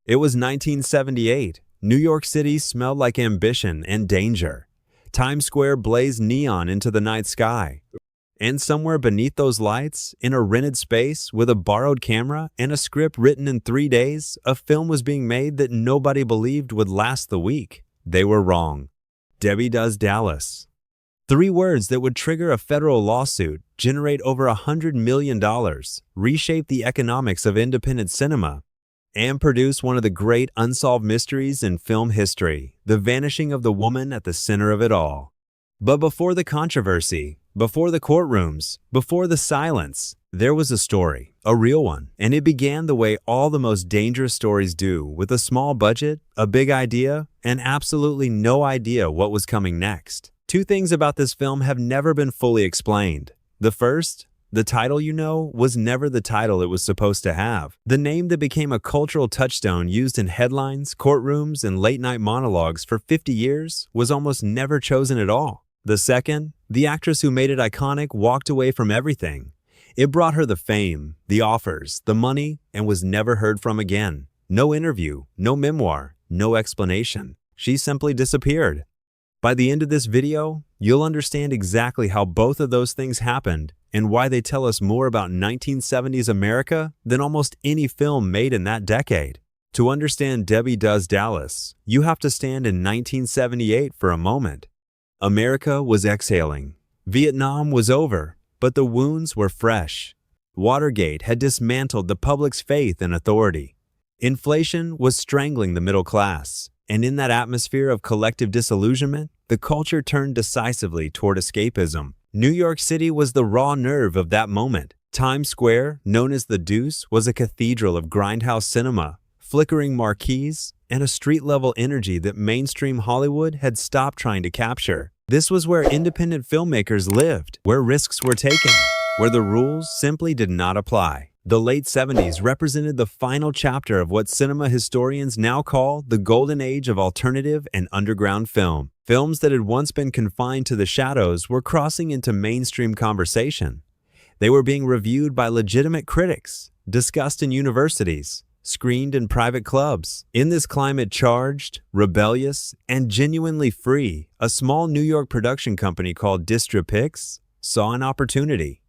It was 1978. New York City smelled like ambition and danger. Times Square blazed neon into the night sky. And somewhere beneath those lights, in a rented space with a borrowed camera and a script written in 3 days, a film was being made that nobody believed would last the week. They were wrong. Debbie Does Dallas. 3 words that would trigger a federal lawsuit, generate over $100 million, reshape the economics of independent cinema, and produce one of the great unsolved mysteries in film history, the vanishing of the woman at the center of it all. But before the controversy, before the courtrooms, before the silence, there was a story, a real one, and it began the way all the most dangerous stories do, with a small budget, a big idea, and absolutely no idea what was coming next. 2 things about this film have never been fully explained. The first, the title was never the title it was supposed to have. The name that became a cultural touchstone used in headlines, courtrooms, and late-night monologues for 50 years was almost never chosen at all. The second, the actress who made it iconic walked away from everything. It brought her the fame, the offers, the money, and was never heard from again. No interview, no memoir, no explanation. She simply disappeared. By the end of this video, you'll understand exactly how both of those things happened and why they tell us more about 1970s America than almost any film made in that decade. To understand Debbie Does Dallas, you have to stand in 1978 for a moment. America was exhaling. Vietnam was over, but the wounds were fresh. Watergate had dismantled the public's faith in authority. Inflation was strangling the middle class, and in that atmosphere of collective disillusionment, the culture turned decisively toward escapism. New York City was the raw nerve of that moment. Times Square, known as the Deuce, was a cathedral of grindhouse cinema, flickering marquees, and a street-level energy that mainstream Hollywood had stopped trying to capture. This was where independent filmmakers lived, where risks were taken, where the rules simply did not apply. The late 70s represented the final chapter of what cinema historians now call the golden age of alternative and underground film. Films that had once been confined to the shadows were crossing into mainstream conversation. They were being reviewed by legitimate critics, discussed in universities, screened in private clubs. In this climate charged, rebellious, and genuinely free, a small New York production company called Disappearance saw an opportunity.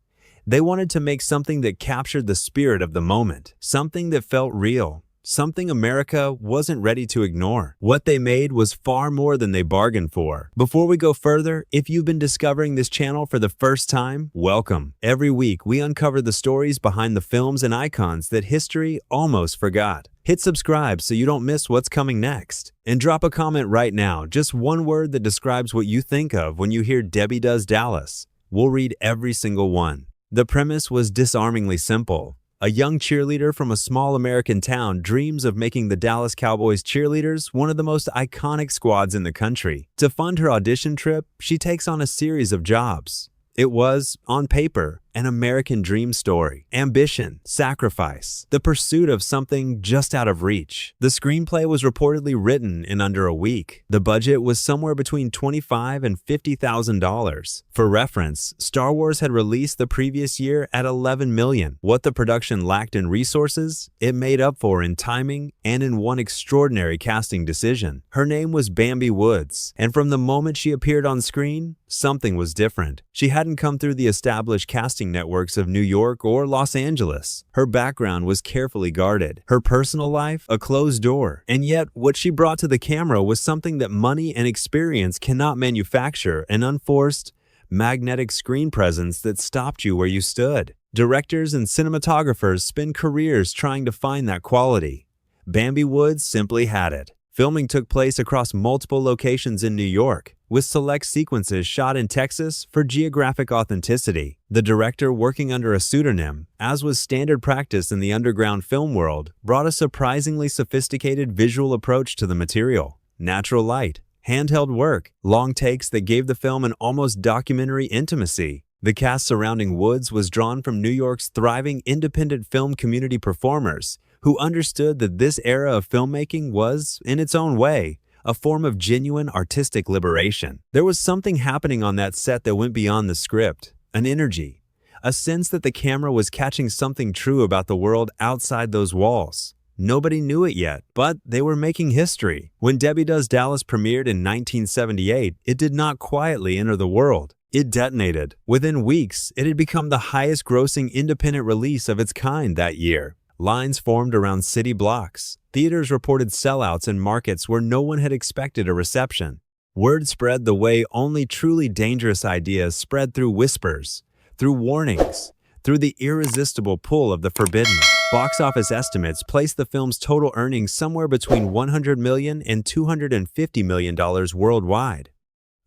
They wanted to make something that captured the spirit of the moment, something that felt real, something America wasn't ready to ignore. What they made was far more than they bargained for. Before we go further, if you've been discovering this channel for the first time, welcome. Every week, we uncover the stories behind the films and icons that history almost forgot. Hit subscribe so you don't miss what's coming next. And drop a comment right now, just one word that describes what you think of when you hear Debbie Does Dallas. We'll read every single one. The premise was disarmingly simple. A young cheerleader from a small American town dreams of making the Dallas Cowboys Cheerleaders one of the most iconic squads in the country. To fund her audition trip, she takes on a series of jobs. It was, on paper, an American dream story. Ambition, sacrifice, the pursuit of something just out of reach. The screenplay was reportedly written in under a week. The budget was somewhere between $25,000 and $50,000. For reference, Star Wars had released the previous year at $11 million. What the production lacked in resources, it made up for in timing and in one extraordinary casting decision. Her name was Bambi Woods, and from the moment she appeared on screen, something was different. She hadn't come through the established casting networks of New York or Los Angeles. Her background was carefully guarded, her personal life a closed door, and yet what she brought to the camera was something that money and experience cannot manufacture: an unforced, magnetic screen presence that stopped you where you stood. Directors and cinematographers spend careers trying to find that quality. Bambi Woods simply had it. Filming took place across multiple locations in New York, with select sequences shot in Texas for geographic authenticity. The director, working under a pseudonym, as was standard practice in the underground film world, brought a surprisingly sophisticated visual approach to the material. Natural light, handheld work, long takes that gave the film an almost documentary intimacy. The cast surrounding Woods was drawn from New York's thriving independent film community performers, who understood that this era of filmmaking was, in its own way, a form of genuine artistic liberation. There was something happening on that set that went beyond the script, an energy, a sense that the camera was catching something true about the world outside those walls. Nobody knew it yet, but they were making history. When Debbie Does Dallas premiered in 1978, it did not quietly enter the world. It detonated. Within weeks, it had become the highest-grossing independent release of its kind that year. Lines formed around city blocks. Theaters reported sellouts in markets where no one had expected a reception. Word spread the way only truly dangerous ideas spread, through whispers, through warnings, through the irresistible pull of the forbidden. Box office estimates placed the film's total earnings somewhere between $100 million and $250 million worldwide.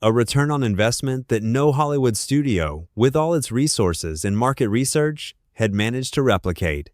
A return on investment that no Hollywood studio, with all its resources and market research, had managed to replicate.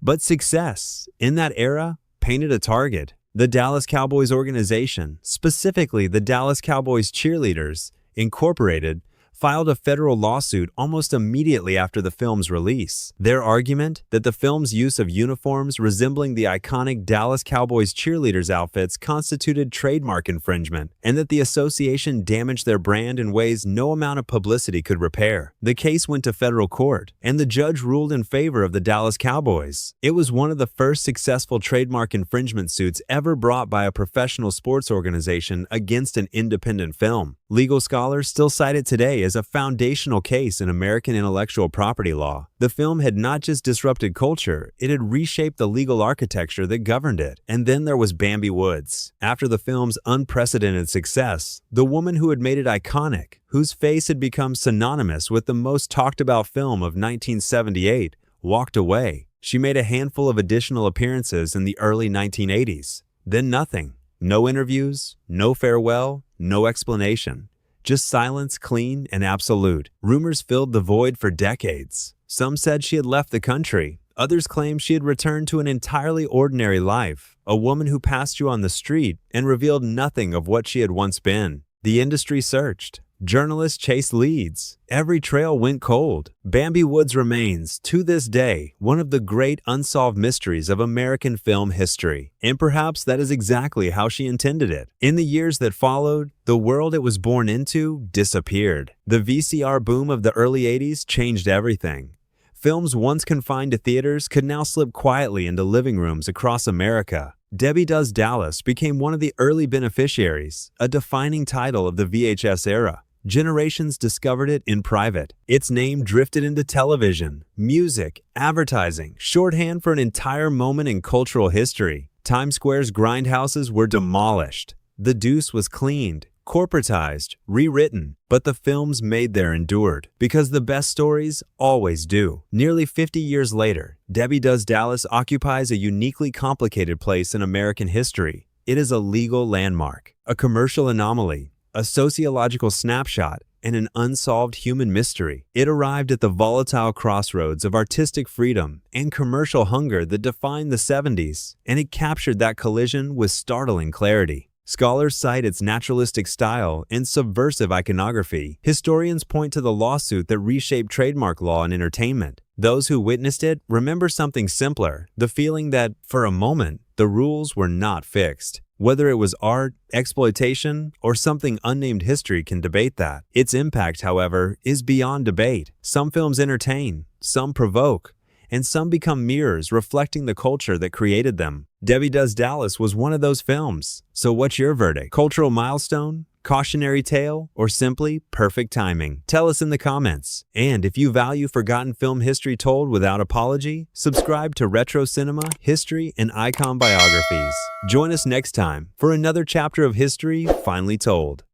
But success, in that era, painted a target. The Dallas Cowboys organization, specifically the Dallas Cowboys Cheerleaders, Incorporated, filed a federal lawsuit almost immediately after the film's release. Their argument that the film's use of uniforms resembling the iconic Dallas Cowboys cheerleaders outfits constituted trademark infringement, and that the association damaged their brand in ways no amount of publicity could repair. The case went to federal court, and the judge ruled in favor of the Dallas Cowboys. It was one of the first successful trademark infringement suits ever brought by a professional sports organization against an independent film. Legal scholars still cite it today as a foundational case in American intellectual property law. The film had not just disrupted culture, it had reshaped the legal architecture that governed it. And then there was Bambi Woods. After the film's unprecedented success, the woman who had made it iconic, whose face had become synonymous with the most talked about film of 1978, walked away. She made a handful of additional appearances in the early 1980s. Then nothing. No interviews, no farewell, no explanation. Just silence, clean and absolute. Rumors filled the void for decades. Some said she had left the country. Others claimed she had returned to an entirely ordinary life, a woman who passed you on the street and revealed nothing of what she had once been. The industry searched. Journalists chased leads. Every trail went cold. Bambi Woods remains, to this day, one of the great unsolved mysteries of American film history. And perhaps that is exactly how she intended it. In the years that followed, the world it was born into disappeared. The VCR boom of the early 80s changed everything. Films once confined to theaters could now slip quietly into living rooms across America. Debbie Does Dallas became one of the early beneficiaries, a defining title of the VHS era. Generations discovered it in private. Its name drifted into television, music, advertising, shorthand for an entire moment in cultural history. Times Square's grindhouses were demolished. The Deuce was cleaned, corporatized, rewritten, but the films made there endured, because the best stories always do. Nearly 50 years later, Debbie Does Dallas occupies a uniquely complicated place in American history. It is a legal landmark, a commercial anomaly, a sociological snapshot, and an unsolved human mystery. It arrived at the volatile crossroads of artistic freedom and commercial hunger that defined the 70s, and it captured that collision with startling clarity. Scholars cite its naturalistic style and subversive iconography. Historians point to the lawsuit that reshaped trademark law in entertainment. Those who witnessed it remember something simpler, the feeling that, for a moment, the rules were not fixed. Whether it was art, exploitation, or something unnamed, history can debate that. Its impact, however, is beyond debate. Some films entertain, some provoke, and some become mirrors reflecting the culture that created them. Debbie Does Dallas was one of those films. So what's your verdict? Cultural milestone? Cautionary tale? Or simply perfect timing? Tell us in the comments. And if you value forgotten film history told without apology, subscribe to Retro Cinema, History, and Icon Biographies. Join us next time for another chapter of history finally told.